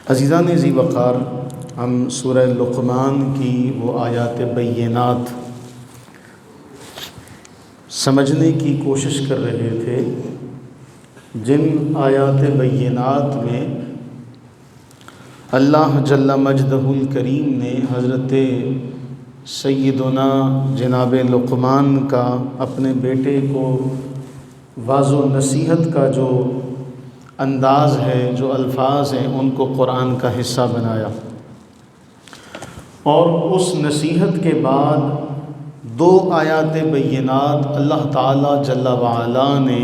عزیزان ذی وقار، ہم سورہ لقمان کی وہ آیات بینات سمجھنے کی کوشش کر رہے تھے جن آیات بینات میں اللہ جل مجدہ الکریم نے حضرت سیدنا جناب لقمان کا اپنے بیٹے کو واعظ و نصیحت کا جو انداز ہے، جو الفاظ ہیں، ان کو قرآن کا حصہ بنایا، اور اس نصیحت کے بعد دو آیات بینات اللہ تعالیٰ جل وعلا نے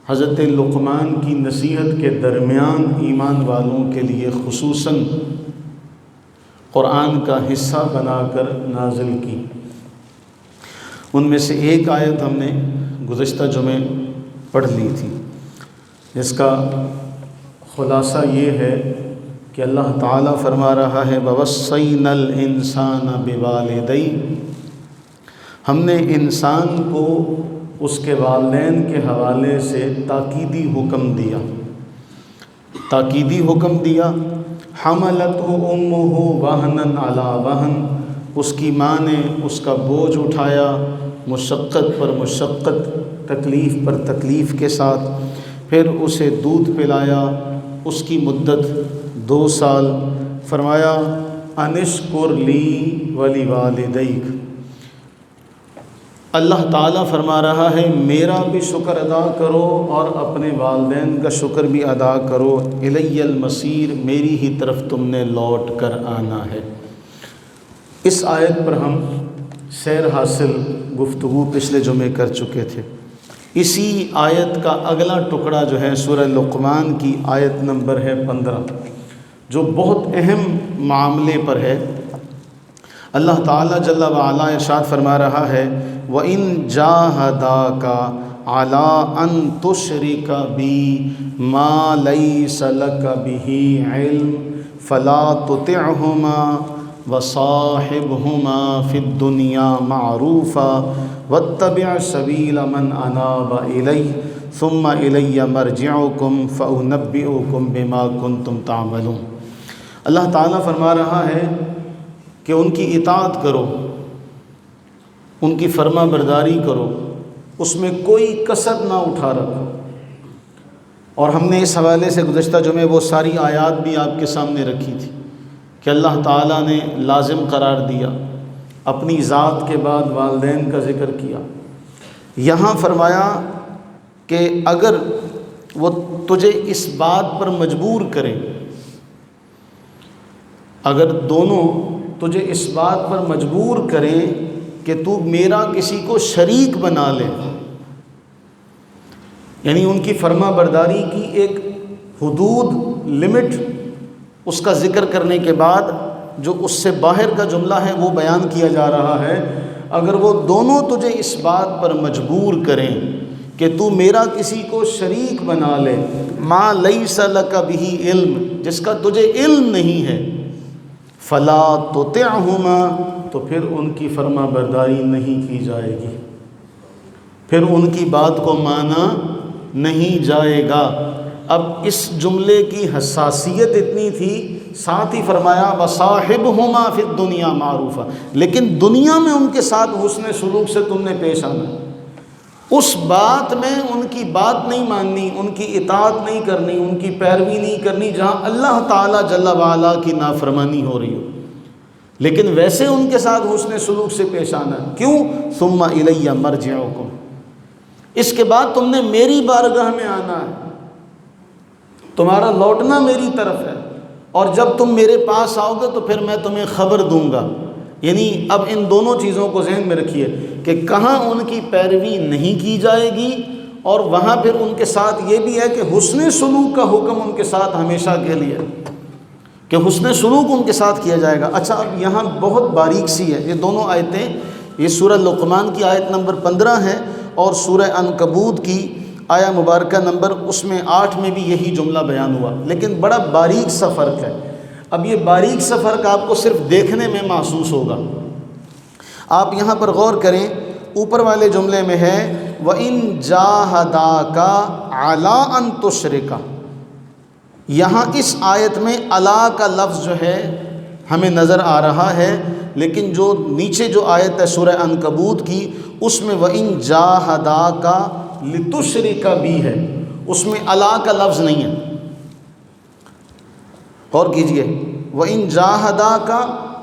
حضرت لقمان کی نصیحت کے درمیان ایمان والوں کے لیے خصوصاً قرآن کا حصہ بنا کر نازل کی۔ ان میں سے ایک آیت ہم نے گزشتہ جمعے پڑھ لی تھی، جس کا خلاصہ یہ ہے کہ اللہ تعالیٰ فرما رہا ہے وَوَصَّيْنَا الْإِنسَانَ بِوَالِدَيْهِ، ہم نے انسان کو اس کے والدین کے حوالے سے تاکیدی حکم دیا۔ حَمَلَتْهُ أُمُّهُ وَهْنًا عَلَى وَهْنٍ، اس کی ماں نے اس کا بوجھ اٹھایا مشقت پر مشقت، تکلیف پر تکلیف کے ساتھ، پھر اسے دودھ پلایا، اس کی مدت 2 سال۔ فرمایا انشکر لی وَلِوَالِدَيْكَ، اللہ تعالیٰ فرما رہا ہے میرا بھی شکر ادا کرو اور اپنے والدین کا شکر بھی ادا کرو، الی المصیر، میری ہی طرف تم نے لوٹ کر آنا ہے۔ اس آیت پر ہم سیر حاصل گفتگو پچھلے جمعے کر چکے تھے۔ اسی آیت کا اگلا ٹکڑا جو ہے سورہ لقمان کی آیت نمبر ہے 15، جو بہت اہم معاملے پر ہے۔ اللہ تعالیٰ جل وعلا ارشاد فرما رہا ہے وَإِن جَاهَدَاكَ عَلَىٰ أَن تُشْرِكَ بِي مَا لَيْسَ لَكَ بِهِ عِلْمٌ فَلَا تُطِعْهُمَا وَصَاحِبْهُمَا فِي الدُّنْيَا مَعْرُوفًا وَاتَّبِعْ سَبِيلَ مَنْ أَنَابَ إِلَيَّ ثُمَّ إِلَيَّ مَرْجِعُكُمْ فَأُنَبِّئُكُمْ بِمَا كُنْتُمْ تَعْمَلُونَ۔ اللہ تعالیٰ فرما رہا ہے کہ ان کی اطاعت کرو، ان کی فرما برداری کرو، اس میں کوئی کسر نہ اٹھا رکھو۔ اور ہم نے اس حوالے سے گزشتہ جمعے وہ ساری آیات بھی آپ کے سامنے رکھی تھی کہ اللہ تعالیٰ نے لازم قرار دیا، اپنی ذات کے بعد والدین کا ذکر کیا۔ یہاں فرمایا کہ اگر وہ تجھے اس بات پر مجبور کریں، اگر دونوں تجھے اس بات پر مجبور کریں کہ تو میرا کسی کو شریک بنا لے، یعنی ان کی فرما برداری کی ایک حدود، لمٹ، اس کا ذکر کرنے کے بعد جو اس سے باہر کا جملہ ہے وہ بیان کیا جا رہا ہے۔ اگر وہ دونوں تجھے اس بات پر مجبور کریں کہ تو میرا کسی کو شریک بنا لے، ما لیس لک بہ علم، جس کا تجھے علم نہیں ہے، فلا تطعہما، تو پھر ان کی فرما برداری نہیں کی جائے گی، پھر ان کی بات کو مانا نہیں جائے گا۔ اب اس جملے کی حساسیت اتنی تھی، ساتھ ہی فرمایا وصاحبہما فی الدنیا معروفا، لیکن دنیا میں ان کے ساتھ حسن سلوک سے تم نے پیش آنا، اس بات میں ان کی بات نہیں ماننی، ان کی اطاعت نہیں کرنی، ان کی پیروی نہیں کرنی جہاں اللہ تعالیٰ جل وعلا کی نافرمانی ہو رہی ہو، لیکن ویسے ان کے ساتھ حسن سلوک سے پیش آنا۔ کیوں؟ ثم الی مرجعکم، اس کے بعد تم نے میری بارگاہ میں آنا ہے، تمہارا لوٹنا میری طرف ہے، اور جب تم میرے پاس آؤ گے تو پھر میں تمہیں خبر دوں گا۔ یعنی اب ان دونوں چیزوں کو ذہن میں رکھیے کہ کہاں ان کی پیروی نہیں کی جائے گی، اور وہاں پھر ان کے ساتھ یہ بھی ہے کہ حسن سلوک کا حکم ان کے ساتھ ہمیشہ کے لیے، کہ حسن سلوک ان کے ساتھ کیا جائے گا۔ اچھا، اب یہاں بہت باریک سی ہے، یہ دونوں آیتیں، یہ سورہ لقمان کی آیت نمبر 15 ہے اور سورہ عنکبوت کی آیا مبارکہ نمبر اس میں 8 میں بھی یہی جملہ بیان ہوا، لیکن بڑا باریک سا فرق ہے۔ اب یہ باریک سا فرق آپ کو صرف دیکھنے میں محسوس ہوگا۔ آپ یہاں پر غور کریں، اوپر والے جملے میں ہے وَإِن جَاهَدَاكَ عَلَىٰ أَن تُشْرِكَ، یہاں اس آیت میں الا کا لفظ جو ہے ہمیں نظر آ رہا ہے، لیکن جو نیچے جو آیت ہے سورہ عنکبوت کی، اس میں وَإِن جَاهَدَاكَ لِتُشْرِكَ بِي ہے، اس میں الا کا لفظ نہیں ہے۔ اور کیجئے وَإِن جَاهَدَاكَ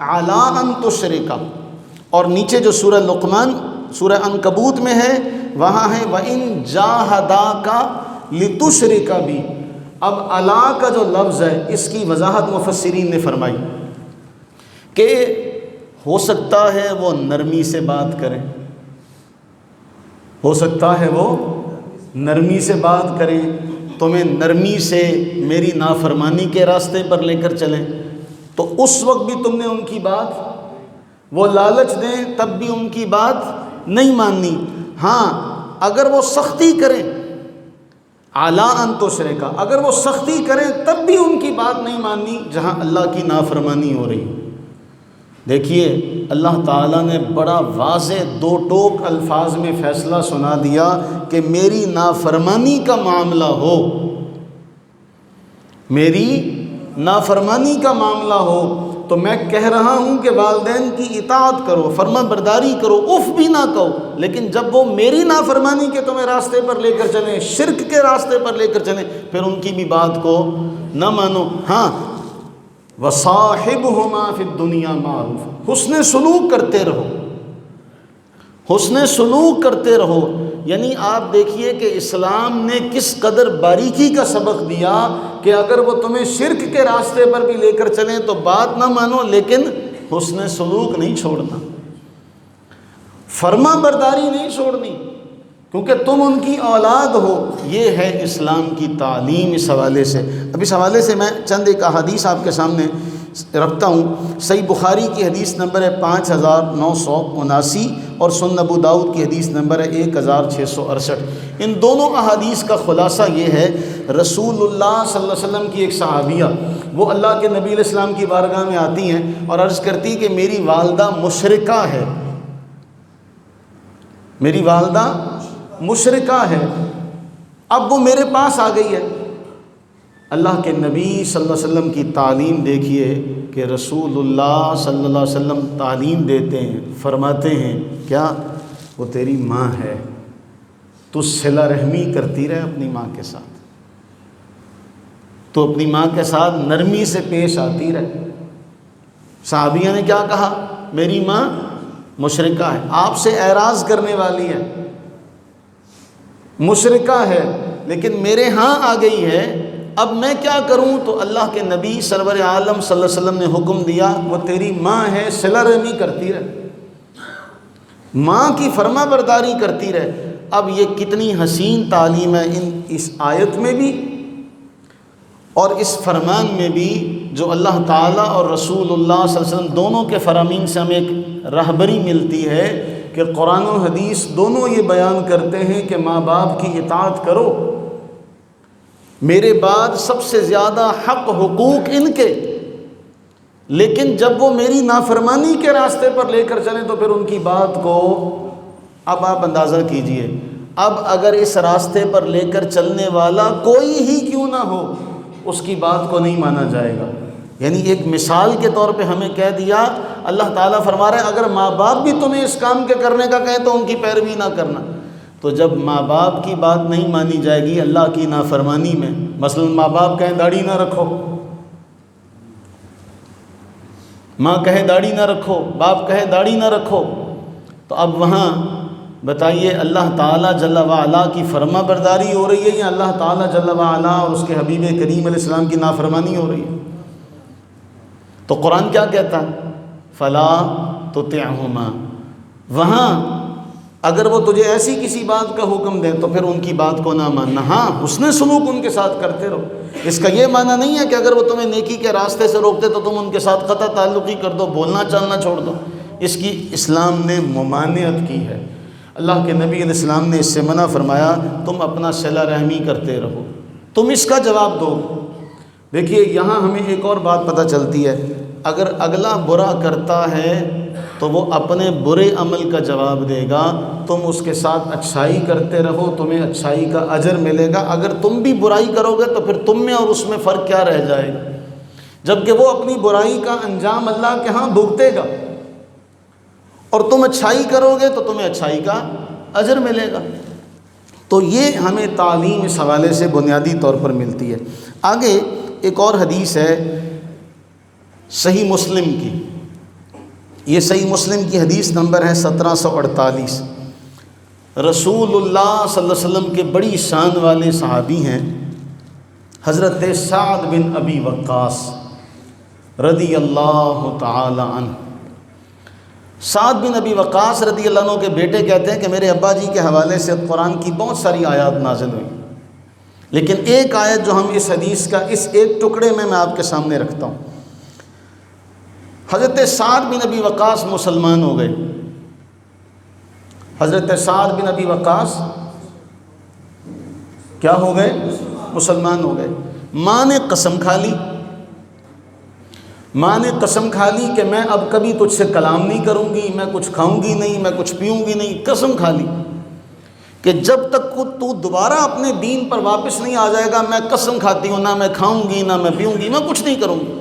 عَلَىٰ أَن تُشْرِكَ، اور نیچے جو سورہ لقمان سورہ عنکبوت میں ہے وہاں ہے وَإِن جَاهَدَاكَ لِتُشْرِكَ بِي۔ اب الا کا جو لفظ ہے اس کی وضاحت مفسرین نے فرمائی کہ ہو سکتا ہے وہ نرمی سے بات کریں، ہو سکتا ہے وہ نرمی سے بات کریں، تمہیں نرمی سے میری نافرمانی کے راستے پر لے کر چلیں، تو اس وقت بھی تم نے ان کی بات، وہ لالچ دیں تب بھی ان کی بات نہیں ماننی۔ ہاں اگر وہ سختی کریں، اعلیٰ ان تشرکا، اگر وہ سختی کریں تب بھی ان کی بات نہیں ماننی جہاں اللہ کی نافرمانی ہو رہی۔ دیکھیے اللہ تعالیٰ نے بڑا واضح دو ٹوک الفاظ میں فیصلہ سنا دیا کہ میری نافرمانی کا معاملہ ہو، میری نافرمانی کا معاملہ ہو تو میں کہہ رہا ہوں کہ والدین کی اطاعت کرو، فرما برداری کرو، اف بھی نہ کہو، لیکن جب وہ میری نافرمانی کے تمہیں راستے پر لے کر چلیں، شرک کے راستے پر لے کر چلیں، پھر ان کی بھی بات کو نہ مانو۔ ہاں وَصَاحِبْهُمَا فِي الدُّنْيَا مَعْرُوفًا، حسن سلوک کرتے رہو، حسن سلوک کرتے رہو۔ یعنی آپ دیکھیے کہ اسلام نے کس قدر باریکی کا سبق دیا کہ اگر وہ تمہیں شرک کے راستے پر بھی لے کر چلیں تو بات نہ مانو، لیکن حسن سلوک نہیں چھوڑنا، فرما برداری نہیں چھوڑنی، کیونکہ تم ان کی اولاد ہو۔ یہ ہے اسلام کی تعلیم اس حوالے سے۔ اب اس حوالے سے میں چند ایک احادیث آپ کے سامنے رکھتا ہوں۔ صحیح بخاری کی حدیث نمبر ہے 5979 اور سنن ابو داؤد کی حدیث نمبر ہے 1668۔ ان دونوں احادیث کا خلاصہ یہ ہے، رسول اللہ صلی اللہ علیہ وسلم کی ایک صحابیہ وہ اللہ کے نبی علیہ السلام کی بارگاہ میں آتی ہیں اور عرض کرتی کہ میری والدہ مشرکہ ہے، میری والدہ مشرکہ ہے، اب وہ میرے پاس آ گئی ہے۔ اللہ کے نبی صلی اللہ علیہ وسلم کی تعلیم دیکھیے کہ رسول اللہ صلی اللہ علیہ وسلم تعلیم دیتے ہیں، فرماتے ہیں کیا؟ وہ تیری ماں ہے، تو صلہ رحمی کرتی رہے اپنی ماں کے ساتھ، تو اپنی ماں کے ساتھ نرمی سے پیش آتی رہے۔ صحابیہ نے کیا کہا؟ میری ماں مشرکہ ہے، آپ سے اعراض کرنے والی ہے، مشرکہ ہے، لیکن میرے ہاں آ گئی ہے، اب میں کیا کروں؟ تو اللہ کے نبی سرور عالم صلی اللہ علیہ وسلم نے حکم دیا وہ تیری ماں ہے، صلہ رحمی کرتی رہے، ماں کی فرما برداری کرتی رہے۔ اب یہ کتنی حسین تعلیم ہے اس آیت میں بھی اور اس فرمان میں بھی، جو اللہ تعالیٰ اور رسول اللہ صلی اللہ علیہ وسلم دونوں کے فرامین سے ہمیں ایک رہبری ملتی ہے کہ قرآن و حدیث دونوں یہ بیان کرتے ہیں کہ ماں باپ کی اطاعت کرو، میرے بعد سب سے زیادہ حق حقوق ان کے، لیکن جب وہ میری نافرمانی کے راستے پر لے کر چلیں تو پھر ان کی بات کو، اب آپ اندازہ کیجئے، اب اگر اس راستے پر لے کر چلنے والا کوئی ہی کیوں نہ ہو اس کی بات کو نہیں مانا جائے گا۔ یعنی ایک مثال کے طور پہ ہمیں کہہ دیا، اللہ تعالیٰ فرما رہے ہیں اگر ماں باپ بھی تمہیں اس کام کے کرنے کا کہیں تو ان کی پیروی نہ کرنا۔ تو جب ماں باپ کی بات نہیں مانی جائے گی اللہ کی نافرمانی میں، مثلا ماں باپ کہیں داڑھی نہ رکھو، ماں کہے داڑھی نہ رکھو، باپ کہے داڑھی نہ رکھو، تو اب وہاں بتائیے اللہ تعالیٰ جل وعلا کی فرما برداری ہو رہی ہے یا اللہ تعالیٰ جل وعلا اور اس کے حبیب کریم علیہ السلام کی نافرمانی ہو رہی ہے؟ تو قرآن کیا کہتا ہے؟ فلا تطعهما، وہاں اگر وہ تجھے ایسی کسی بات کا حکم دیں تو پھر ان کی بات کو نہ ماننا، ہاں حسن سلوک ان کے ساتھ کرتے رہو۔ اس کا یہ معنی نہیں ہے کہ اگر وہ تمہیں نیکی کے راستے سے روکتے تو تم ان کے ساتھ قطع تعلقی کر دو، بولنا چالنا چھوڑ دو، اس کی اسلام نے ممانعت کی ہے۔ اللہ کے نبی علیہ السلام نے اس سے منع فرمایا تم اپنا صلہ رحمی کرتے رہو، تم اس کا جواب دو۔ دیکھیے یہاں ہمیں ایک اور بات پتہ چلتی ہے، اگر اگلا برا کرتا ہے تو وہ اپنے برے عمل کا جواب دے گا، تم اس کے ساتھ اچھائی کرتے رہو، تمہیں اچھائی کا اجر ملے گا۔ اگر تم بھی برائی کرو گے تو پھر تم میں اور اس میں فرق کیا رہ جائے گا، جبکہ وہ اپنی برائی کا انجام اللہ کے ہاں بھگتے گا، اور تم اچھائی کرو گے تو تمہیں اچھائی کا اجر ملے گا۔ تو یہ ہمیں تعلیم اس حوالے سے بنیادی طور پر ملتی ہے۔ آگے ایک اور حدیث ہے صحیح مسلم کی، یہ صحیح مسلم کی حدیث نمبر ہے 1748۔ رسول اللہ صلی اللہ علیہ وسلم کے بڑی شان والے صحابی ہیں حضرت سعد بن ابی وقاص رضی اللہ تعالی عنہ۔ سعد بن ابی وقاص رضی اللہ عنہ کے بیٹے کہتے ہیں کہ میرے ابا جی کے حوالے سے قرآن کی بہت ساری آیات نازل ہوئی، لیکن ایک آیت جو ہم اس حدیث کا اس ایک ٹکڑے میں آپ کے سامنے رکھتا ہوں۔ حضرت سعد بن ابی وقاص مسلمان ہو گئے۔ حضرت سعد بن ابی وقاص کیا ہو گئے؟ مسلمان ہو گئے۔ ماں نے قسم کھا لی، ماں نے قسم کھا لی کہ میں اب کبھی تجھ سے کلام نہیں کروں گی، میں کچھ کھاؤں گی نہیں، میں کچھ پیوں گی نہیں۔ قسم کھا لی کہ جب تک تو دوبارہ اپنے دین پر واپس نہیں آ جائے گا، میں قسم کھاتی ہوں نہ میں کھاؤں گی، نہ میں پیوں گی، میں کچھ نہیں کروں گی۔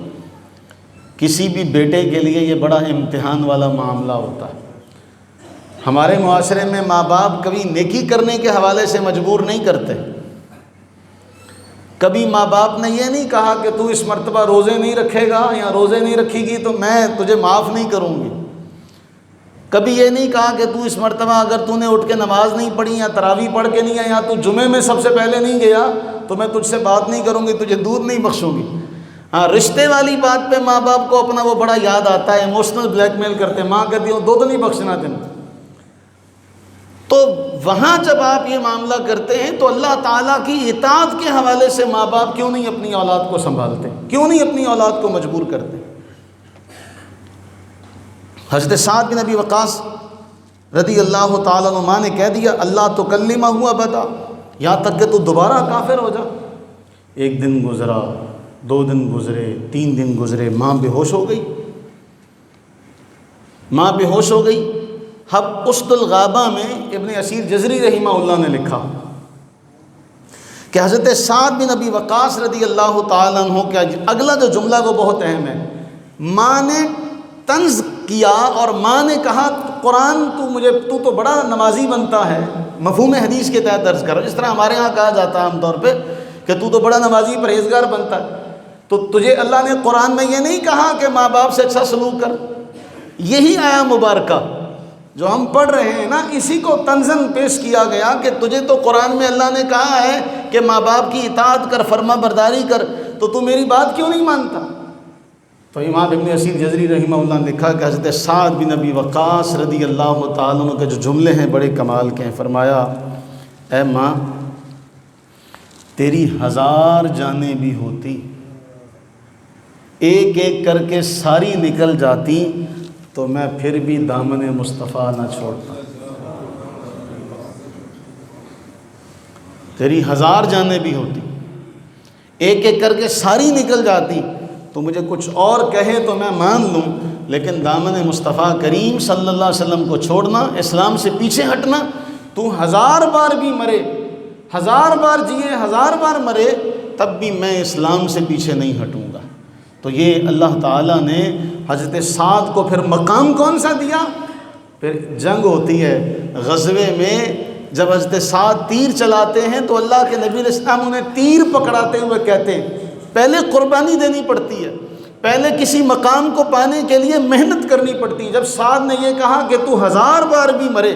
کسی بھی بیٹے کے لیے یہ بڑا امتحان والا معاملہ ہوتا ہے۔ ہمارے معاشرے میں ماں باپ کبھی نیکی کرنے کے حوالے سے مجبور نہیں کرتے۔ کبھی ماں باپ نے یہ نہیں کہا کہ تو اس مرتبہ روزے نہیں رکھے گا یا روزے نہیں رکھے گی تو میں تجھے معاف نہیں کروں گی۔ کبھی یہ نہیں کہا کہ تو اس مرتبہ اگر تو نے اٹھ کے نماز نہیں پڑھی یا تراویح پڑھ کے نہیں آیا یا تو جمعے میں سب سے پہلے نہیں گیا تو میں تجھ سے بات نہیں کروں گی، تجھے دودھ نہیں بخشوں گی۔ ہاں، رشتے والی بات پہ ماں باپ کو اپنا وہ بڑا یاد آتا ہے، ایموشنل بلیک میل کرتے، ماں کہتی ہوں دودھ نہیں بخشنا تمہیں۔ تو وہاں جب آپ یہ معاملہ کرتے ہیں تو اللہ تعالیٰ کی اطاعت کے حوالے سے ماں باپ کیوں نہیں اپنی اولاد کو سنبھالتے، کیوں نہیں اپنی اولاد کو مجبور کرتے؟ حضرت سعد بن ابی وقاص رضی اللہ تعالیٰ عنہ ماں نے کہہ دیا اللہ تکلمہ ابدا، یہاں تک کہ تو دوبارہ کافر ہو جا۔ ایک دن گزرا، 2 دن گزرے، 3 دن گزرے، ماں بے ہوش ہو گئی، ماں بے ہوش ہو گئی۔ اب اسد الغابہ میں ابن اسیر جزری رحمہ اللہ نے لکھا کہ حضرت سعد بن ابی وقاص رضی اللہ تعالیٰ عنہ کا اگلا جو جملہ وہ بہت اہم ہے۔ ماں نے طنز کیا اور ماں نے کہا قرآن تو تو بڑا نمازی بنتا ہے، مفہوم حدیث کے تحت درج کر، جس طرح ہمارے ہاں کہا جاتا ہے عام طور پہ کہ تو بڑا نمازی پرہیزگار بنتا ہے، تو تجھے اللہ نے قرآن میں یہ نہیں کہا کہ ماں باپ سے اچھا سلوک کر؟ یہی آیا مبارکہ جو ہم پڑھ رہے ہیں نا، اسی کو طنزاً پیش کیا گیا کہ تجھے تو قرآن میں اللہ نے کہا ہے کہ ماں باپ کی اطاعت کر، فرما برداری کر، تو میری بات کیوں نہیں مانتا؟ تو امام ابن اسیر جزری رحمہ اللہ نے لکھا کہ حضرت سعد بن ابی وقاص رضی اللہ تعالیٰ عنہ کے جو جملے ہیں بڑے کمال کے ہیں۔ فرمایا اے ماں، تیری 1000 جانیں بھی ہوتی، ایک ایک کر کے ساری نکل جاتی تو میں پھر بھی دامن مصطفیٰ نہ چھوڑتا۔ تیری 1000 جانیں بھی ہوتی، ایک ایک کر کے ساری نکل جاتی تو مجھے کچھ اور کہے تو میں مان لوں، لیکن دامن مصطفیٰ کریم صلی اللہ علیہ وسلم کو چھوڑنا، اسلام سے پیچھے ہٹنا، تو 1000 بار بھی مرے، 1000 بار جیے، 1000 بار مرے، تب بھی میں اسلام سے پیچھے نہیں ہٹوں گا۔ تو یہ اللہ تعالیٰ نے حضرت سعد کو پھر مقام کون سا دیا؟ پھر جنگ ہوتی ہے، غزوے میں جب حضرت سعد تیر چلاتے ہیں تو اللہ کے نبی علیہ السلام انہیں تیر پکڑاتے ہوئے کہتے ہیں پہلے قربانی دینی پڑتی ہے، پہلے کسی مقام کو پانے کے لیے محنت کرنی پڑتی ہے۔ جب سعد نے یہ کہا کہ تو 1000 بار بھی مرے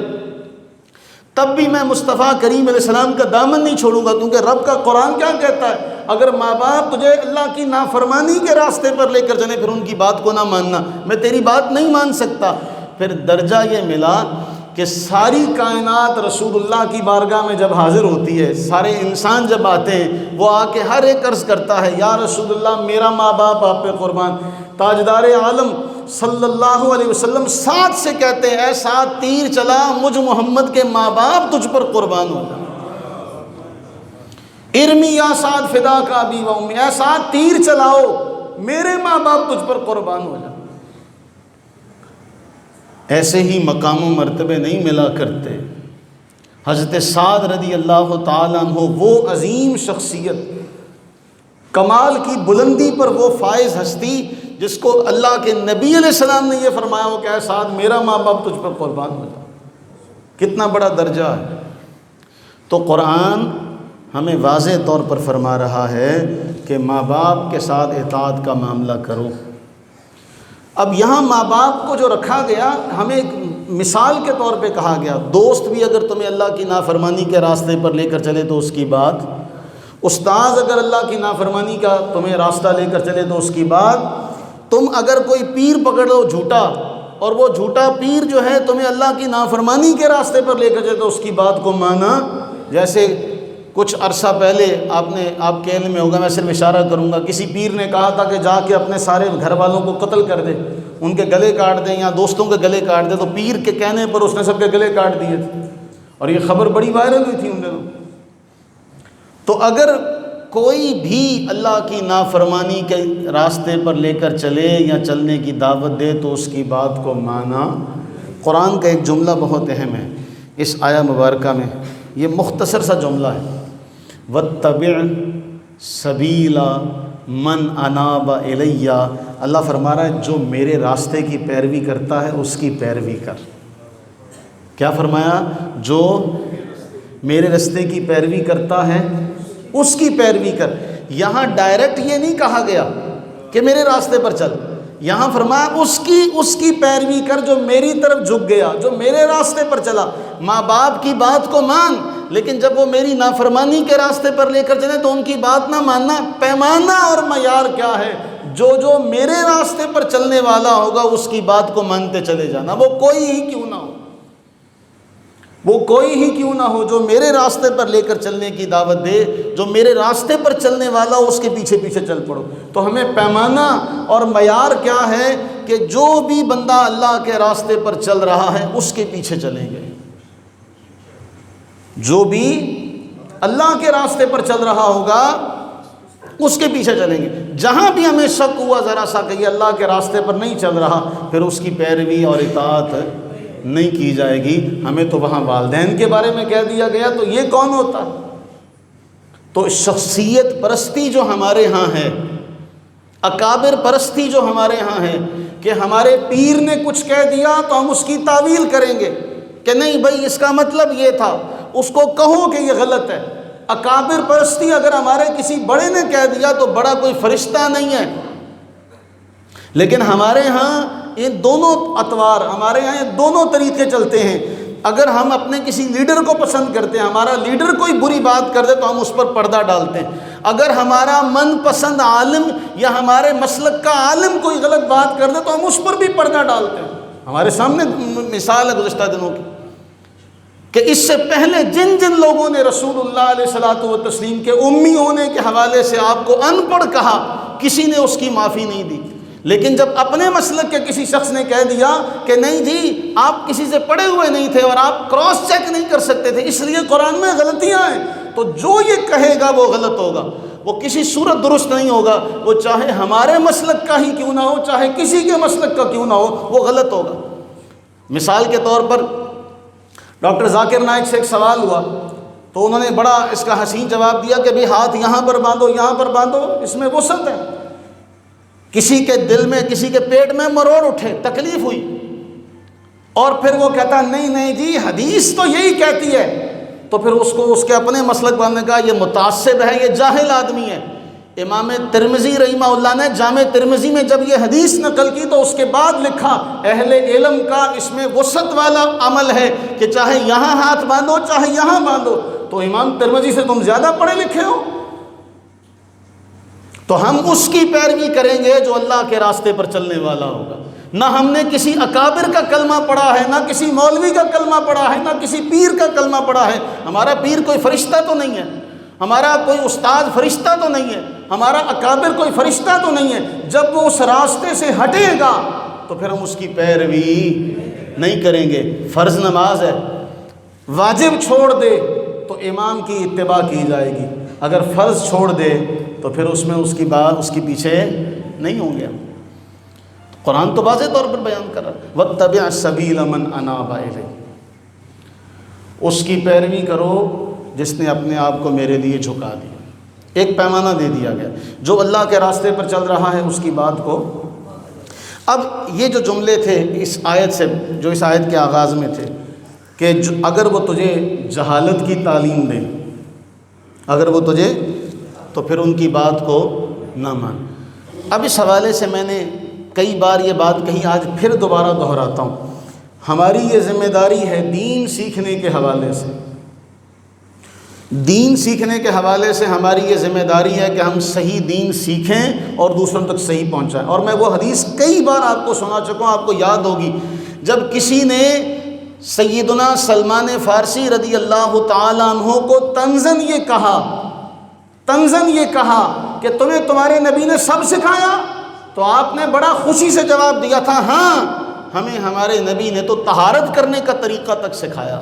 تب بھی میں مصطفیٰ کریم علیہ السلام کا دامن نہیں چھوڑوں گا، کیونکہ رب کا قرآن کیا کہتا ہے، اگر ماں باپ تجھے اللہ کی نافرمانی کے راستے پر لے کر چلیں پھر ان کی بات کو نہ ماننا، میں تیری بات نہیں مان سکتا۔ پھر درجہ یہ ملا کہ ساری کائنات رسول اللہ کی بارگاہ میں جب حاضر ہوتی ہے، سارے انسان جب آتے ہیں، وہ آ کے ہر ایک عرض کرتا ہے یا رسول اللہ میرا ماں باپ آپ پہ قربان۔ تاجدار عالم صلی اللہ علیہ وسلم سعد سے کہتے ہیں اے سعد تیر چلا، مجھ محمد کے ماں باپ تجھ پر قربان ہو جائیں۔ ارمی یا سعد فدا کا ابی و امی، اے سعد تیر چلاؤ، میرے ماں باپ تجھ پر قربان ہو جائیں۔ ایسے ہی مقام و مرتبے نہیں ملا کرتے۔ حضرت سعد رضی اللہ تعالیٰ عنہ، وہ عظیم شخصیت، کمال کی بلندی پر وہ فائز ہستی جس کو اللہ کے نبی علیہ السلام نے یہ فرمایا ہو کہ اے سعد میرا ماں باپ تجھ پر قربان ہو جائے، کتنا بڑا درجہ ہے۔ تو قرآن ہمیں واضح طور پر فرما رہا ہے کہ ماں باپ کے ساتھ اطاعت کا معاملہ کرو۔ اب یہاں ماں باپ کو جو رکھا گیا، ہمیں ایک مثال کے طور پہ کہا گیا، دوست بھی اگر تمہیں اللہ کی نافرمانی کے راستے پر لے کر چلے تو اس کی بات، استاذ اگر اللہ کی نافرمانی کا تمہیں راستہ لے کر چلے تو اس کی بات، تم اگر کوئی پیر پکڑ لو جھوٹا اور وہ جھوٹا پیر جو ہے تمہیں اللہ کی نافرمانی کے راستے پر لے کر چلے تو اس کی بات کو مانا۔ جیسے کچھ عرصہ پہلے آپ کے علم میں ہوگا، میں صرف اشارہ کروں گا، کسی پیر نے کہا تھا کہ جا کے اپنے سارے گھر والوں کو قتل کر دے، ان کے گلے کاٹ دیں یا دوستوں کے گلے کاٹ دے، تو پیر کے کہنے پر اس نے سب کے گلے کاٹ دیے تھے اور یہ خبر بڑی وائرل ہوئی تھی ان دنوں۔ تو اگر کوئی بھی اللہ کی نافرمانی کے راستے پر لے کر چلے یا چلنے کی دعوت دے تو اس کی بات کو مانا۔ قرآن کا ایک جملہ بہت اہم ہے اس آیہ مبارکہ میں، یہ مختصر سا جملہ ہے، وَاتَّبِعْ سَبِيلَ مَنْ أَنَابَ إِلَيَّ۔ اللہ فرما رہا ہے جو میرے راستے کی پیروی کرتا ہے اس کی پیروی کر۔ کیا فرمایا؟ جو میرے راستے کی پیروی کرتا ہے اس کی پیروی کر۔ یہاں ڈائریکٹ یہ نہیں کہا گیا کہ میرے راستے پر چل، یہاں فرمایا اس کی پیروی کر جو میری طرف جھک گیا، جو میرے راستے پر چلا۔ ماں باپ کی بات کو مان، لیکن جب وہ میری نافرمانی کے راستے پر لے کر چلیں تو ان کی بات نہ ماننا۔ پیمانہ اور معیار کیا ہے؟ جو میرے راستے پر چلنے والا ہوگا اس کی بات کو مانتے چلے جانا، وہ کوئی ہی کیوں نہ ہو، وہ کوئی ہی کیوں نہ ہو، جو میرے راستے پر لے کر چلنے کی دعوت دے، جو میرے راستے پر چلنے والا اس کے پیچھے پیچھے چل پڑو۔ تو ہمیں پیمانہ اور معیار کیا ہے کہ جو بھی بندہ اللہ کے راستے پر چل رہا ہے اس کے پیچھے چلیں گے، جو بھی اللہ کے راستے پر چل رہا ہوگا اس کے پیچھے چلیں گے۔ جہاں بھی ہمیں شک ہوا ذرا سا کہ یہ اللہ کے راستے پر نہیں چل رہا، پھر اس کی پیروی اور اطاعت نہیں کی جائے گی۔ ہمیں تو وہاں والدین کے بارے میں کہہ دیا گیا، تو یہ کون ہوتا؟ تو شخصیت پرستی جو ہمارے ہاں ہے، اکابر پرستی جو ہمارے ہاں ہے کہ ہمارے پیر نے کچھ کہہ دیا تو ہم اس کی تعویل کریں گے کہ نہیں بھائی اس کا مطلب یہ تھا، اس کو کہو کہ یہ غلط ہے۔ اکابر پرستی اگر ہمارے کسی بڑے نے کہہ دیا تو بڑا کوئی فرشتہ نہیں ہے، لیکن ہمارے ہاں یہ دونوں اطوار، ہمارے ہاں یہ دونوں طریقے چلتے ہیں۔ اگر ہم اپنے کسی لیڈر کو پسند کرتے ہیں، ہمارا لیڈر کوئی بری بات کر دے تو ہم اس پر پردہ ڈالتے ہیں۔ اگر ہمارا من پسند عالم یا ہمارے مسلک کا عالم کوئی غلط بات کر دے تو ہم اس پر بھی پردہ ڈالتے ہیں۔ ہمارے سامنے مثال ہے گزشتہ دنوں کی کہ اس سے پہلے جن جن لوگوں نے رسول اللہ علیہ الصلوۃ والتسلیم کے امی ہونے کے حوالے سے آپ کو ان پڑھ کہا، کسی نے اس کی معافی نہیں دی، لیکن جب اپنے مسلک کے کسی شخص نے کہہ دیا کہ نہیں جی آپ کسی سے پڑھے ہوئے نہیں تھے اور آپ کراس چیک نہیں کر سکتے تھے اس لیے قرآن میں غلطیاں ہیں، تو جو یہ کہے گا وہ غلط ہوگا، وہ کسی صورت درست نہیں ہوگا، وہ چاہے ہمارے مسلک کا ہی کیوں نہ ہو، چاہے کسی کے مسلک کا کیوں نہ ہو، وہ غلط ہوگا۔ مثال کے طور پر ڈاکٹر ذاکر نائک سے ایک سوال ہوا تو انہوں نے بڑا اس کا حسین جواب دیا کہ بھی ہاتھ یہاں پر باندھو، یہاں پر باندھو، اس میں وسعت ہے۔ کسی کے دل میں، کسی کے پیٹ میں مروڑ اٹھے، تکلیف ہوئی، اور پھر وہ کہتا نہیں نہیں جی حدیث تو یہی کہتی ہے، تو پھر اس کو اس کے اپنے مسلک والے نے کہا یہ متعصب ہے، یہ جاہل آدمی ہے۔ امام ترمذی رحمہ اللہ نے جامع ترمذی میں جب یہ حدیث نقل کی تو اس کے بعد لکھا اہل علم کا اس میں وسعت والا عمل ہے کہ چاہے یہاں ہاتھ باندھو چاہے یہاں باندھو۔ تو امام ترمذی سے تم زیادہ پڑھے لکھے ہو، تو ہم اس کی پیروی کریں گے جو اللہ کے راستے پر چلنے والا ہوگا۔ نہ ہم نے کسی اکابر کا کلمہ پڑھا ہے، نہ کسی مولوی کا کلمہ پڑھا ہے، نہ کسی پیر کا کلمہ پڑھا ہے۔ ہمارا پیر کوئی فرشتہ تو نہیں ہے، ہمارا کوئی استاد فرشتہ تو نہیں ہے، ہمارا اکابر کوئی فرشتہ تو نہیں ہے۔ جب وہ اس راستے سے ہٹے گا تو پھر ہم اس کی پیروی نہیں کریں گے۔ فرض نماز ہے، واجب چھوڑ دے تو امام کی اتباع کی جائے گی، اگر فرض چھوڑ دے تو پھر اس میں اس کی پیچھے نہیں ہوں گے. قرآن تو واضح طور پر بیان کر رہا ہے وَاتَّبِعْ سَبِيلَ مَنْ أَنَابَ إِلَيَّ، اس کی پیروی کرو جس نے اپنے آپ کو میرے لیے جھکا دیا. ایک پیمانہ دے دیا گیا، جو اللہ کے راستے پر چل رہا ہے اس کی بات کو. اب یہ جو جملے تھے اس آیت سے، جو اس آیت کے آغاز میں تھے کہ اگر وہ تجھے جہالت کی تعلیم دیں، اگر وہ تجھے، تو پھر ان کی بات کو نہ مان. اب اس حوالے سے میں نے کئی بار یہ بات کہی، آج پھر دوبارہ دہراتا ہوں. ہماری یہ ذمہ داری ہے دین سیکھنے کے حوالے سے، دین سیکھنے کے حوالے سے ہماری یہ ذمہ داری ہے کہ ہم صحیح دین سیکھیں اور دوسروں تک صحیح پہنچائیں. اور میں وہ حدیث کئی بار آپ کو سنا چکا ہوں، آپ کو یاد ہوگی، جب کسی نے سیدنا سلمان فارسی رضی اللہ تعالیٰ عنہ کو طنزاً یہ کہا کہ تمہیں تمہارے نبی نے سب سکھایا، تو آپ نے بڑا خوشی سے جواب دیا تھا، ہاں ہمیں ہمارے نبی نے تو طہارت کرنے کا طریقہ تک سکھایا.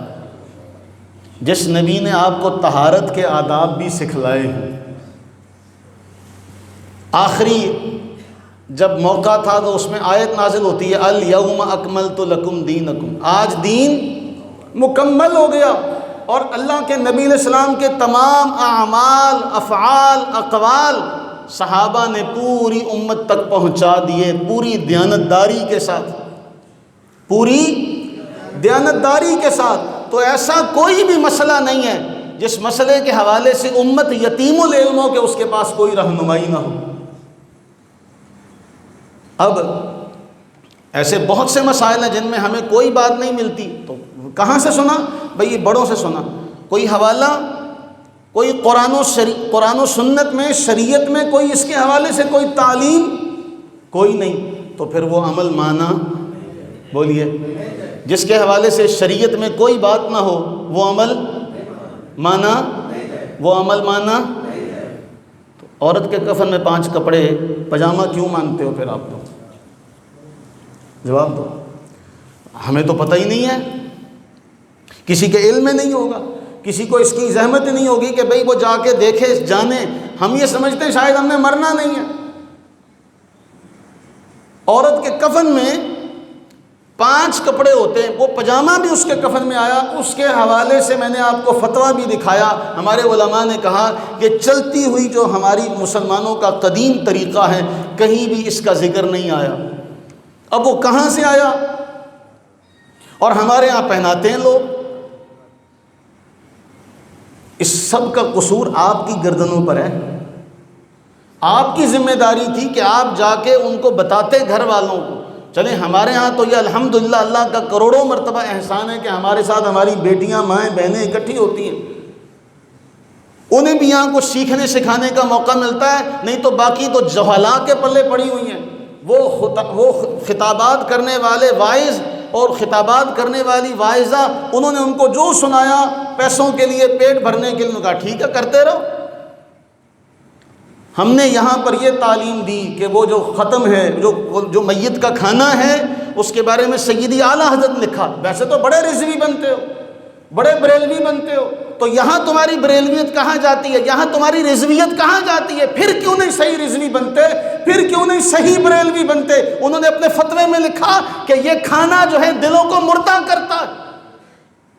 جس نبی نے آپ کو طہارت کے آداب بھی سکھلائے ہیں. آخری جب موقع تھا تو اس میں آیت نازل ہوتی ہے الیوم اکملت لکم دینکم، آج دین مکمل ہو گیا. اور اللہ کے نبی علیہ السلام کے تمام اعمال، افعال، اقوال صحابہ نے پوری امت تک پہنچا دیے، پوری دیانتداری کے ساتھ، پوری دیانتداری کے ساتھ. تو ایسا کوئی بھی مسئلہ نہیں ہے جس مسئلے کے حوالے سے امت یتیم العلم ہو کہ اس کے پاس کوئی رہنمائی نہ ہو. اب ایسے بہت سے مسائل ہیں جن میں ہمیں کوئی بات نہیں ملتی، تو کہاں سے سنا؟ بھئی بڑوں سے سنا. کوئی حوالہ، کوئی قرآن و سنت میں، شریعت میں کوئی اس کے حوالے سے کوئی تعلیم کوئی نہیں، تو پھر وہ عمل مانا، بولیے، جس کے حوالے سے شریعت میں کوئی بات نہ ہو وہ عمل مانا، وہ عمل مانا. تو عورت کے کفن میں 5 کپڑے، پاجامہ کیوں مانتے ہو پھر آپ؟ تو جواب دو. ہمیں تو پتہ ہی نہیں ہے، کسی کے علم میں نہیں ہوگا، کسی کو اس کی زحمت نہیں ہوگی کہ بھئی وہ جا کے دیکھے جانے. ہم یہ سمجھتے ہیں شاید ہم نے مرنا نہیں ہے. عورت کے کفن میں 5 کپڑے ہوتے ہیں، وہ پاجامہ بھی اس کے کفن میں آیا. اس کے حوالے سے میں نے آپ کو فتویٰ بھی دکھایا. ہمارے علماء نے کہا کہ چلتی ہوئی جو ہماری مسلمانوں کا قدیم طریقہ ہے، کہیں بھی اس کا ذکر نہیں آیا. اب وہ کہاں سے آیا؟ اور ہمارے ہاں پہناتے ہیں لوگ. اس سب کا قصور آپ کی گردنوں پر ہے. آپ کی ذمہ داری تھی کہ آپ جا کے ان کو بتاتے گھر والوں کو. چلیں ہمارے ہاں تو یہ الحمدللہ اللہ کا کروڑوں مرتبہ احسان ہے کہ ہمارے ساتھ ہماری بیٹیاں، مائیں، بہنیں اکٹھی ہوتی ہیں. انہیں بھی یہاں کچھ سیکھنے سکھانے کا موقع ملتا ہے. نہیں تو باقی تو جہلاء کے پلے پڑی ہوئی ہیں. وہ خطابات کرنے والے واعظ اور خطابات کرنے والی واعظہ، انہوں نے ان کو جو سنایا پیسوں کے لیے، پیٹ بھرنے کے لیے، کہا ٹھیک ہے کرتے رہو. ہم نے یہاں پر یہ تعلیم دی کہ وہ جو ختم ہے، جو میت کا کھانا ہے، اس کے بارے میں سیدی اعلیٰ حضرت لکھا. ویسے تو بڑے رضوی بنتے ہو، بڑے بریلوی بنتے ہو، تو یہاں تمہاری بریلویت کہاں جاتی ہے؟ یہاں تمہاری رضویت کہاں جاتی ہے؟ پھر کیوں نہیں صحیح رضوی بنتے؟ پھر کیوں نہیں صحیح بریلوی بنتے؟ انہوں نے اپنے فتوے میں لکھا کہ یہ کھانا جو ہے دلوں کو مردہ کرتا ہے.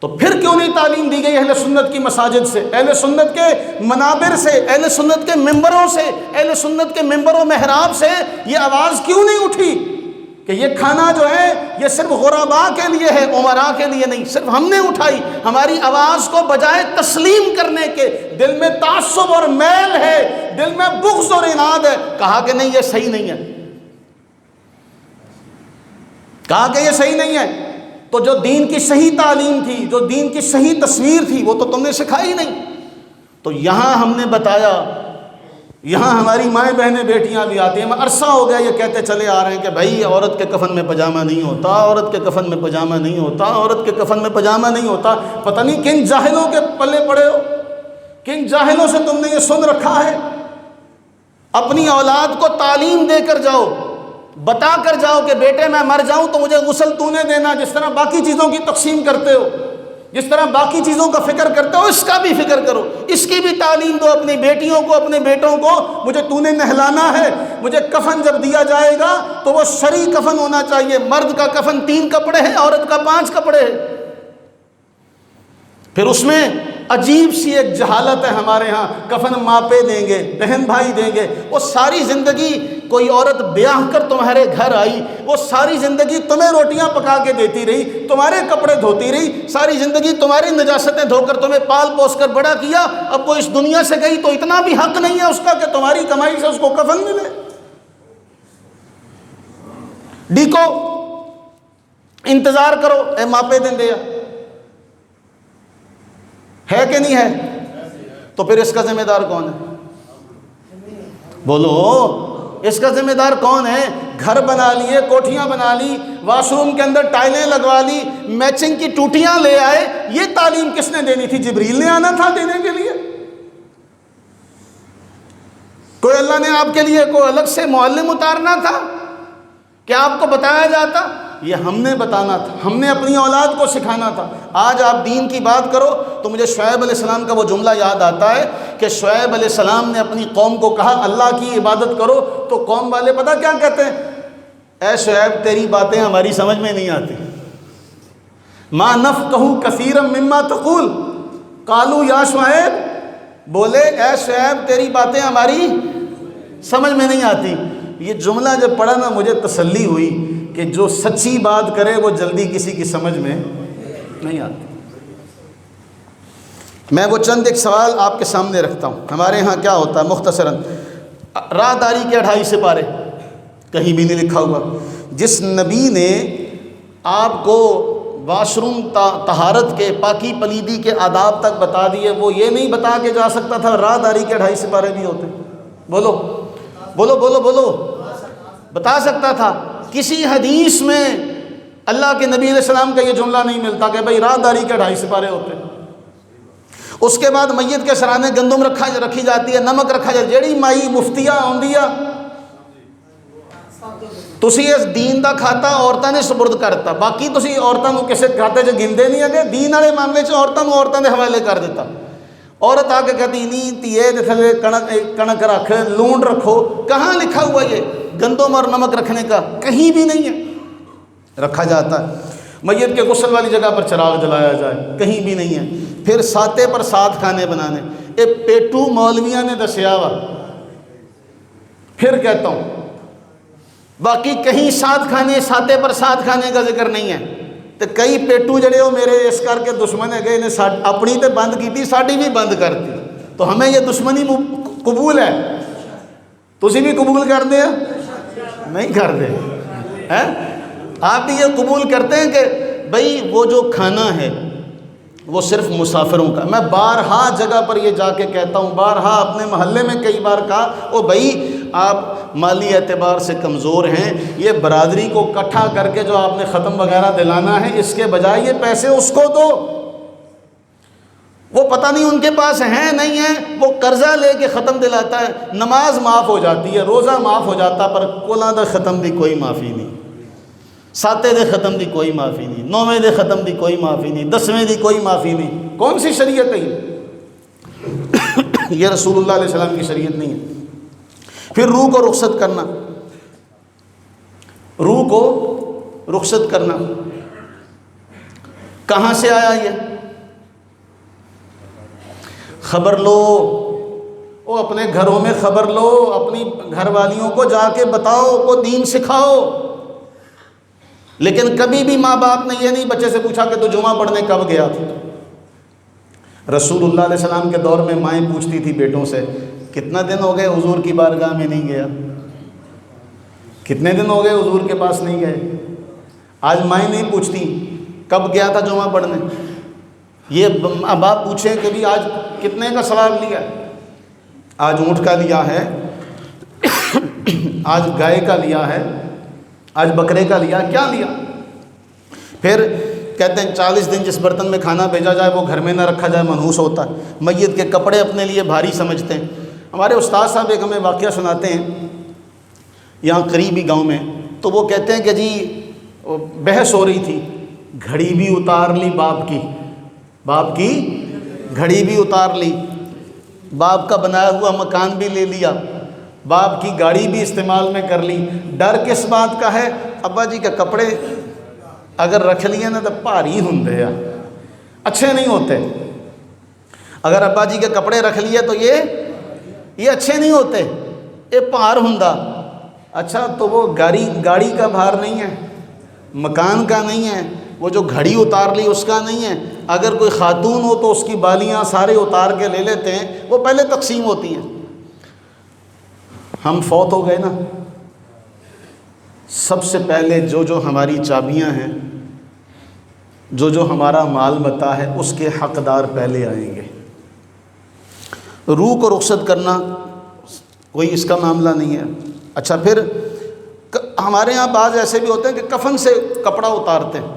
تو پھر کیوں نہیں تعلیم دی گئی اہل سنت کی مساجد سے، اہل سنت کے منابر سے، اہل سنت کے ممبروں سے، اہل سنت کے ممبر و محراب سے یہ آواز کیوں نہیں اٹھی کہ یہ کھانا جو ہے یہ صرف غرباء کے لیے ہے، امراء کے لیے نہیں؟ صرف ہم نے اٹھائی. ہماری آواز کو بجائے تسلیم کرنے کے دل میں تعصب اور میل ہے، دل میں بغض اور عناد ہے. کہا کہ نہیں یہ صحیح نہیں ہے، کہا کہ یہ صحیح نہیں ہے. تو جو دین کی صحیح تعلیم تھی، جو دین کی صحیح تصویر تھی، وہ تو تم نے سکھائی نہیں. تو یہاں ہم نے بتایا، یہاں ہماری مائیں بہنیں بیٹیاں بھی آتی ہیں. میں عرصہ ہو گیا یہ کہتے چلے آ رہے ہیں کہ بھائی عورت کے کفن میں پاجامہ نہیں ہوتا، عورت کے کفن میں پاجامہ نہیں ہوتا، عورت کے کفن میں پاجامہ نہیں ہوتا. پتہ نہیں کن جاہلوں کے پلے پڑے ہو، کن جاہلوں سے تم نے یہ سن رکھا ہے. اپنی اولاد کو تعلیم دے کر جاؤ، بتا کر جاؤ کہ بیٹے میں مر جاؤں تو مجھے غسل تو نے دینا، جس طرح باقی چیزوں کی تقسیم کرتے ہو. جس طرح باقی چیزوں کا فکر کرتے ہو اس کا بھی فکر کرو، اس کی بھی تعلیم دو اپنی بیٹیوں کو، اپنے بیٹوں کو۔ مجھے تو نے نہلانا ہے، مجھے کفن جب دیا جائے گا تو وہ شرعی کفن ہونا چاہیے۔ مرد کا کفن 3 کپڑے ہیں، عورت کا 5 کپڑے ہیں۔ پھر اس میں عجیب سی ایک جہالت ہے ہمارے ہاں، کفن ماپے دیں گے، بہن بھائی دیں گے۔ وہ ساری زندگی کوئی عورت بیاہ کر تمہارے گھر آئی، وہ ساری زندگی تمہیں روٹیاں پکا کے دیتی رہی، تمہارے کپڑے دھوتی رہی، ساری زندگی تمہاری نجاستیں دھو کر تمہیں پال پوس کر بڑا کیا۔ اب وہ اس دنیا سے گئی تو اتنا بھی حق نہیں ہے اس کا کہ تمہاری کمائی سے اس کو کفن ملے۔ ڈیکو انتظار کرو، اے ماپے دیں دیا ہے کہ نہیں ہے؟ تو پھر اس کا ذمہ دار کون ہے؟ بولو، اس کا ذمہ دار کون ہے؟ گھر بنا لیے، کوٹھیاں بنا لی، واش روم کے اندر ٹائلیں لگوا لی، میچنگ کی ٹوٹیاں لے آئے۔ یہ تعلیم کس نے دینی تھی؟ جبریل نے آنا تھا دینے کے لیے؟ کوئی اللہ نے آپ کے لیے کوئی الگ سے معلم اتارنا تھا کہ آپ کو بتایا جاتا؟ یہ ہم نے بتانا تھا، ہم نے اپنی اولاد کو سکھانا تھا۔ آج آپ دین کی بات کرو تو مجھے شعیب علیہ السلام کا وہ جملہ یاد آتا ہے کہ شعیب علیہ السلام نے اپنی قوم کو کہا اللہ کی عبادت کرو، تو قوم والے پتہ کیا کہتے ہیں؟ اے شعیب تیری باتیں ہماری سمجھ میں نہیں آتی۔ ما نفقہ کثیرا مما تقول قالوا یا شعیب، بولے اے شعیب تیری باتیں ہماری سمجھ میں نہیں آتی۔ یہ جملہ جب پڑھا نا مجھے تسلی ہوئی کہ جو سچی بات کرے وہ جلدی کسی کی سمجھ میں نہیں آتی۔ میں وہ چند ایک سوال آپ کے سامنے رکھتا ہوں۔ ہمارے ہاں کیا ہوتا ہے مختصراً، راہداری کے 28 سپارے، کہیں بھی نہیں لکھا ہوا۔ جس نبی نے آپ کو واش روم طہارت کے، پاکی پلیدی کے آداب تک بتا دیے، وہ یہ نہیں بتا کے جا سکتا تھا راہداری کے 28 سپارے بھی ہوتے؟ بولو بولو بولو بولو، بتا سکتا تھا؟ کسی حدیث میں اللہ کے نبی علیہ السلام کا یہ جملہ نہیں ملتا کہ بھئی راہداری کے 28 سپارے ہوتے۔ اس کے بعد میت کے سرانے گندم رکھی جاتی ہے، نمک رکھا جاتا ہے، جیڑی مائی مفتیا آندیا تسی اس دین دا کھاتا عورتاں نے سپرد کرتا، باقی تسی عورتاں نو کسے کھاتے جو گندے نہیں ہے، دین والے معاملے چ عورتاں نے حوالے کر دیتا۔ عورت آ کے کہتی نہیں تیے دے تھلے کنک رکھ، لون رکھو۔ کہاں لکھا ہوا یہ گندم اور نمک رکھنے کا؟ کہیں بھی نہیں ہے، رکھا جاتا ہے۔ میت کے غسل والی جگہ پر چراغ جلایا جائے، کہیں بھی نہیں ہے۔ پھر ساتے پر 7 کھانے بنانے، اے پیٹو مولویاں نے دسیا وا، پھر کہتا ہوں باقی کہیں 7 کھانے، ساتے پر 7 کھانے کا ذکر نہیں ہے۔ تو کئی پیٹو جڑے ہو میرے اس کر کے دشمن ہے گئے، انہیں اپنی تے بند کی تھی، ساڑی بھی بند کرتی، تو ہمیں یہ دشمنی قبول ہے؟ تسی بھی قبول کر دیں؟ نہیں کر دیں؟ آپ بھی یہ قبول کرتے ہیں کہ بھئی وہ جو کھانا ہے وہ صرف مسافروں کا؟ میں بارہا جگہ پر یہ جا کے کہتا ہوں، بارہا اپنے محلے میں کئی بار کہا، او بھئی آپ مالی اعتبار سے کمزور ہیں، یہ برادری کو اکٹھا کر کے جو آپ نے ختم وغیرہ دلانا ہے، اس کے بجائے یہ پیسے اس کو دو۔ وہ پتہ نہیں ان کے پاس ہیں نہیں ہیں، وہ قرضہ لے کے ختم دلاتا ہے، نماز معاف ہو جاتی ہے، روزہ معاف ہو جاتا، پر کولاں دا ختم دی کوئی معافی نہیں، ساتے دے ختم دی کوئی معافی نہیں، 9ویں دے ختم دی کوئی معافی نہیں، 10ویں دی کوئی معافی نہیں۔ کون سی شریعت ہے یہ؟ رسول اللہ علیہ السلام کی شریعت نہیں ہے۔ پھر روح کو رخصت کرنا، روح کو رخصت کرنا کہاں سے آیا یہ؟ خبر لو، وہ اپنے گھروں میں خبر لو، اپنی گھر والیوں کو جا کے بتاؤ، کو دین سکھاؤ۔ لیکن کبھی بھی ماں باپ نے یہ نہیں بچے سے پوچھا کہ تو جمعہ پڑھنے کب گیا تھا۔ رسول اللہ علیہ السلام کے دور میں مائیں پوچھتی تھی بیٹوں سے، کتنا دن ہو گئے حضور کی بارگاہ میں نہیں گیا؟ کتنے دن ہو گئے حضور کے پاس نہیں گئے؟ آج مائیں نہیں پوچھتی کب گیا تھا جمعہ پڑھنے۔ یہ باپ پوچھیں کہ بھی آج کتنے کا ثواب لیا؟ آج اونٹ کا لیا ہے، آج گائے کا لیا ہے، آج بکرے کا لیا، کیا لیا؟ پھر کہتے ہیں 40 دن جس برتن میں کھانا بھیجا جائے وہ گھر میں نہ رکھا جائے، منحوس ہوتا ہے۔ میت کے کپڑے اپنے لیے بھاری سمجھتے ہیں۔ ہمارے استاد صاحب ایک ہمیں واقعہ سناتے ہیں یہاں قریبی گاؤں میں، تو وہ کہتے ہیں کہ جی بحث ہو رہی تھی، گھڑی بھی اتار لی باپ کی، باپ کی گھڑی بھی اتار لی، باپ کا بنایا ہوا مکان بھی لے لیا، باپ کی گاڑی بھی استعمال میں کر لی۔ ڈر کس بات کا ہے؟ ابا جی کے کپڑے اگر رکھ لیے نا تو بھاری ہوندے ہیں، اچھے نہیں ہوتے۔ اگر ابا جی کے کپڑے رکھ لیے تو یہ اچھے نہیں ہوتے، یہ بھار ہوندا۔ اچھا تو وہ گاڑی کا بھار نہیں ہے، مکان کا نہیں ہے، وہ جو گھڑی اتار لی اس کا نہیں ہے۔ اگر کوئی خاتون ہو تو اس کی بالیاں سارے اتار کے لے لیتے ہیں، وہ پہلے تقسیم ہوتی ہیں۔ ہم فوت ہو گئے نا، سب سے پہلے جو ہماری چابیاں ہیں، جو ہمارا مال متا ہے، اس کے حقدار پہلے آئیں گے۔ روح کو رخصت کرنا کوئی اس کا معاملہ نہیں ہے۔ اچھا پھر ہمارے ہاں بعض ایسے بھی ہوتے ہیں کہ کفن سے کپڑا اتارتے ہیں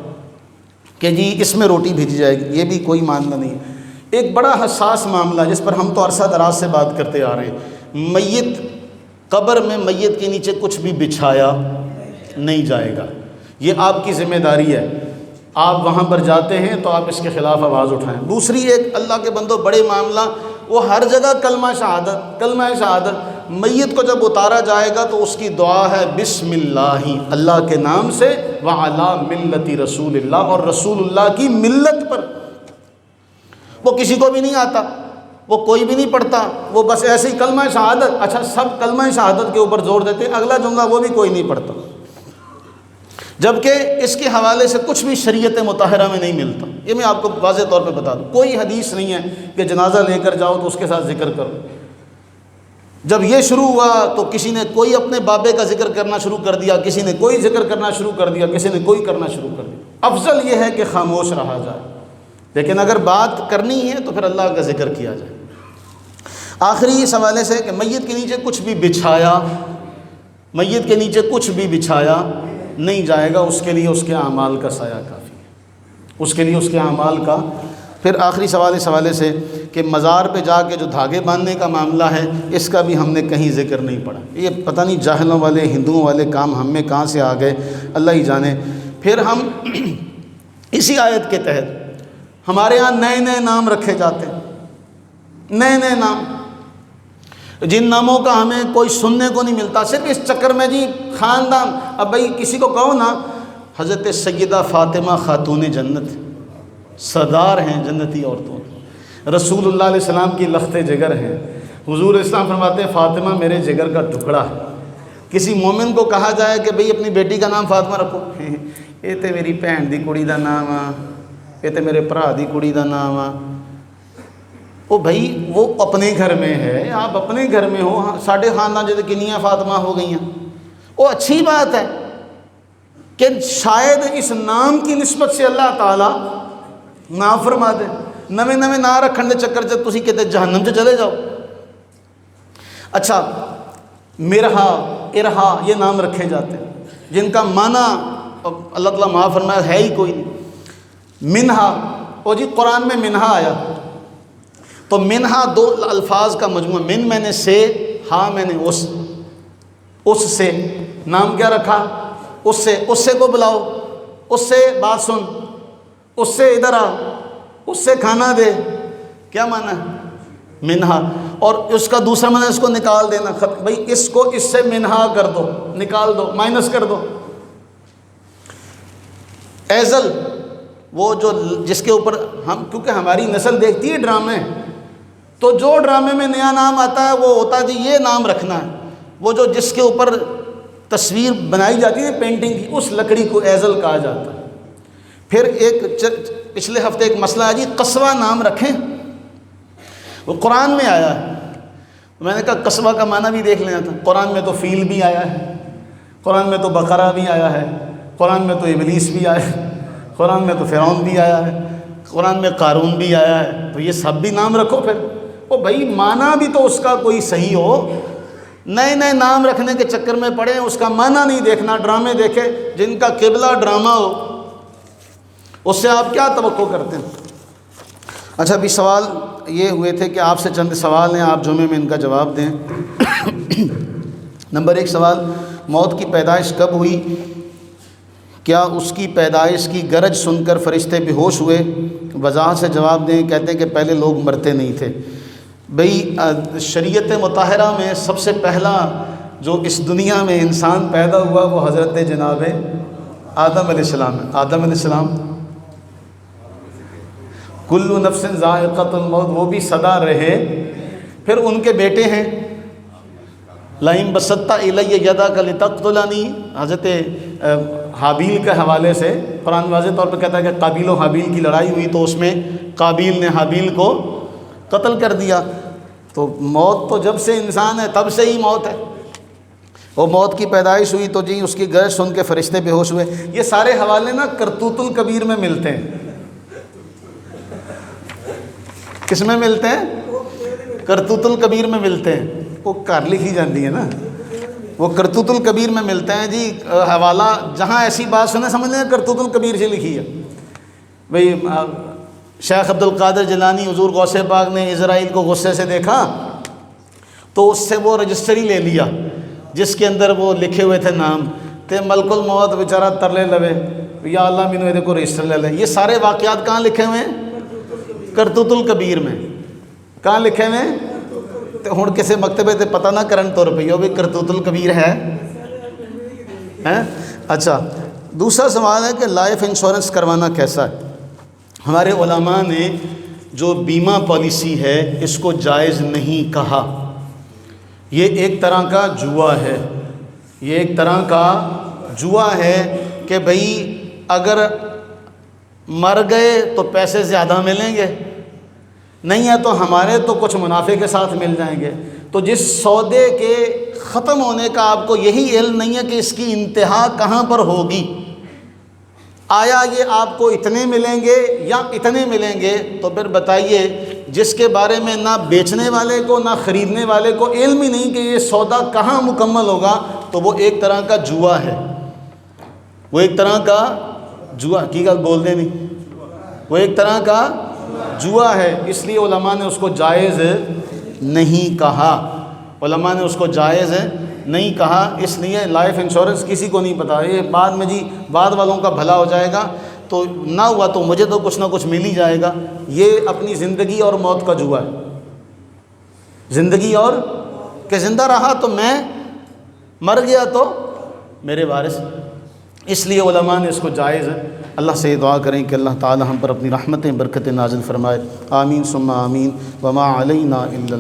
کہ جی اس میں روٹی بھیجی جائے گی، یہ بھی کوئی معاملہ نہیں ہے۔ ایک بڑا حساس معاملہ جس پر ہم تو عرصہ دراز سے بات کرتے آ رہے ہیں، میت قبر میں میت کے نیچے کچھ بھی بچھایا نہیں جائے گا، یہ آپ کی ذمہ داری ہے۔ آپ وہاں پر جاتے ہیں تو آپ اس کے خلاف آواز اٹھائیں۔ دوسری ایک اللہ کے بندوں بڑے معاملہ، وہ ہر جگہ کلمہ شہادت، میت کو جب اتارا جائے گا تو اس کی دعا ہے بسم اللہ، اللہ کے نام سے، وعلی ملت رسول اللہ، اور رسول اللہ کی ملت پر۔ وہ کسی کو بھی نہیں آتا، وہ کوئی بھی نہیں پڑھتا، وہ بس ایسے ہی کلمہ شہادت۔ اچھا سب کلمہ شہادت کے اوپر زور دیتے ہیں، اگلا جملہ وہ بھی کوئی نہیں پڑھتا، جبکہ اس کے حوالے سے کچھ بھی شریعت مطہرہ میں نہیں ملتا۔ یہ میں آپ کو واضح طور پہ بتا دوں، کوئی حدیث نہیں ہے کہ جنازہ لے کر جاؤ تو اس کے ساتھ ذکر کرو۔ جب یہ شروع ہوا تو کسی نے کوئی اپنے بابے کا ذکر کرنا شروع کر دیا، کسی نے کوئی ذکر کرنا شروع کر دیا، کسی نے کوئی کرنا شروع کر دیا۔ افضل یہ ہے کہ خاموش رہا جائے، لیکن اگر بات کرنی ہے تو پھر اللہ کا ذکر کیا جائے۔ آخری اس حوالے سے کہ میت کے نیچے کچھ بھی بچھایا نہیں جائے گا، اس کے لیے اس کے اعمال کا سایہ کافی ہے، اس کے لیے اس کے اعمال کا۔ پھر آخری سوال اس حوالے سے کہ مزار پہ جا کے جو دھاگے باندھنے کا معاملہ ہے، اس کا بھی ہم نے کہیں ذکر نہیں پڑھا۔ یہ پتہ نہیں جاہلوں والے ہندوؤں والے کام ہم میں کہاں سے آ گئے، اللہ ہی جانے۔ پھر ہم اسی آیت کے تحت ہمارے ہاں نئے نئے نام رکھے جاتے ہیں، نئے نئے نام، جن ناموں کا ہمیں کوئی سننے کو نہیں ملتا، صرف اس چکر میں جی خاندان۔ اب بھائی کسی کو کہو نا حضرت سیدہ فاطمہ خاتون جنت، سردار ہیں جنتی عورتوں، رسول اللہ علیہ السلام کی لخت جگر ہیں۔ حضور اسلام فرماتے ہیں فاطمہ میرے جگر کا ٹکڑا ہے۔ کسی مومن کو کہا جائے کہ بھئی اپنی بیٹی کا نام فاطمہ رکھو، یہ تے میری بھین دی کڑی دا نام آ، یہ تے میرے بھرا دی کڑی دا نام آ۔ او بھائی وہ اپنے گھر میں ہے، آپ اپنے گھر میں ہو، ساڈے خاندان جے کنیاں فاطمہ ہو گئی ہیں، وہ اچھی بات ہے کہ شاید اس نام کی نسبت سے اللہ تعالیٰ نہ فرما دے۔ نویں نویں نہ رکھن دے چکر چ تسی کتے جہنم چ چلے جاؤ۔ اچھا مرہا، ارہا، یہ نام رکھے جاتے ہیں جن کا معنی اللہ تعالیٰ معاف فرمایا ہے ہی کوئی نہیں۔ منہا، او جی قرآن میں منہا آیا تو منہا دو الفاظ کا مجموعہ، من میں نے سے، ہاں میں نے اس سے نام کیا رکھا، اس سے کو بلاؤ، اس سے بات سن، اس سے ادھر آ، اس سے کھانا دے، کیا معنی ہے منہا۔ اور اس کا دوسرا معنی اس کو نکال دینا، بھئی اس کو اس سے منہا کر دو، نکال دو، مائنس کر دو۔ ایزل، وہ جو جس کے اوپر ہم، کیونکہ ہماری نسل دیکھتی ہے ڈرامے، تو جو ڈرامے میں نیا نام آتا ہے وہ ہوتا ہے جی یہ نام رکھنا ہے۔ وہ جو جس کے اوپر تصویر بنائی جاتی ہے پینٹنگ کی، اس لکڑی کو ایزل کہا جاتا ہے۔ پھر ایک پچھلے ہفتے ایک مسئلہ ہے جی قصوہ نام رکھیں، وہ قرآن میں آیا ہے۔ میں نے کہا قصوہ کا معنی بھی دیکھ لینا تھا۔ قرآن میں تو فیل بھی آیا ہے، قرآن میں تو بقرہ بھی آیا ہے، قرآن میں تو ابلیس بھی آیا ہے، قرآن میں تو فرعون بھی آیا ہے، قرآن میں قارون بھی آیا ہے، تو یہ سب بھی نام رکھو پھر۔ او بھائی معنی بھی تو اس کا کوئی صحیح ہو، نئے نئے نام رکھنے کے چکر میں پڑے، اس کا معنی نہیں دیکھنا۔ ڈرامے دیکھے جن کا قبلہ ڈرامہ ہو، اس سے آپ کیا توقع کرتے ہیں؟ اچھا ابھی سوال یہ ہوئے تھے کہ آپ سے چند سوال ہیں، آپ جمعے میں ان کا جواب دیں۔ نمبر 1 سوال، موت کی پیدائش کب ہوئی، کیا اس کی پیدائش کی گرج سن کر فرشتے بے ہوش ہوئے؟ وضاحت سے جواب دیں۔ کہتے ہیں کہ پہلے لوگ مرتے نہیں تھے۔ بھئی شریعت مطہرہ میں سب سے پہلا جو اس دنیا میں انسان پیدا ہوا وہ حضرت جناب آدم علیہ السلام ہے۔ آدم علیہ السلام کل نفس ذائقۃ الموت، وہ بھی سدا رہے۔ پھر ان کے بیٹے ہیں لئن بسطت الی یدک لتقتلنی، حضرت حابیل کے حوالے سے قرآن واضح طور پہ کہتا ہے کہ قابیل و حابیل کی لڑائی ہوئی تو اس میں قابیل نے حابیل کو قتل کر دیا۔ تو موت تو جب سے انسان ہے تب سے ہی موت ہے۔ وہ موت کی پیدائش ہوئی تو جی اس کی گرج سن کے فرشتے بے ہوش ہوئے۔ یہ سارے حوالے نا کرتوت الکبیر میں ملتے ہیں۔ کس میں ملتے ہیں؟ کرتوت الکبیر میں ملتے ہیں۔ وہ کار لکھی جاتی ہے نا، وہ کرتوت الکبیر میں ملتے ہیں جی۔ حوالہ جہاں ایسی بات سنے سمجھ لیں کرتوت الکبیر سے لکھی ہے۔ بھئی شیخ عبد القادر جیلانی حضور غوث پاک نے اسرائیل کو غصے سے دیکھا تو اس سے وہ رجسٹری لے لیا جس کے اندر وہ لکھے ہوئے تھے نام، تے ملک الموت بیچارہ ترلے لوے یا اللہ مینو یہ کو رجسٹر لے لے۔ یہ سارے واقعات کہاں لکھے ہوئے ہیں؟ کرتوت الکبیر میں۔ کہاں لکھے ہوئے ہیں؟ تو ہن کسے مکتبے تے پتہ نہ کرن تو روپیو بھی کرتوت الکبیر ہے۔ اچھا، دوسرا سوال ہے کہ لائف انشورنس کروانا کیسا ہے؟ ہمارے علماء نے جو بیمہ پالیسی ہے اس کو جائز نہیں کہا۔ یہ ایک طرح کا جوا ہے، یہ ایک طرح کا جوا ہے کہ بھئی اگر مر گئے تو پیسے زیادہ ملیں گے، نہیں ہے تو ہمارے تو کچھ منافع کے ساتھ مل جائیں گے۔ تو جس سودے کے ختم ہونے کا آپ کو یہی علم نہیں ہے کہ اس کی انتہا کہاں پر ہوگی، آیا یہ آپ کو اتنے ملیں گے یا اتنے ملیں گے، تو پھر بتائیے جس کے بارے میں نہ بیچنے والے کو نہ خریدنے والے کو علم ہی نہیں کہ یہ سودا کہاں مکمل ہوگا، تو وہ ایک طرح کا جوا ہے۔ وہ ایک طرح کا جوا کی گل بول دیں نہیں، وہ ایک طرح کا جوا ہے۔ اس لیے علماء نے اس کو جائز نہیں کہا، علماء نے اس کو جائز نہیں کہا۔ اس لیے لائف انشورنس کسی کو نہیں پتہ، یہ بعد میں جی بعد والوں کا بھلا ہو جائے گا تو نہ ہوا تو مجھے تو کچھ نہ کچھ مل ہی جائے گا۔ یہ اپنی زندگی اور موت کا جوا ہے۔ زندگی اور کہ زندہ رہا تو میں، مر گیا تو میرے وارث۔ اس لیے علماء نے اس کو جائز ہے۔ اللہ سے دعا کریں کہ اللہ تعالی ہم پر اپنی رحمتیں برکتیں نازل فرمائے۔ آمین ثم آمین۔ وما علینا الا البلاغ۔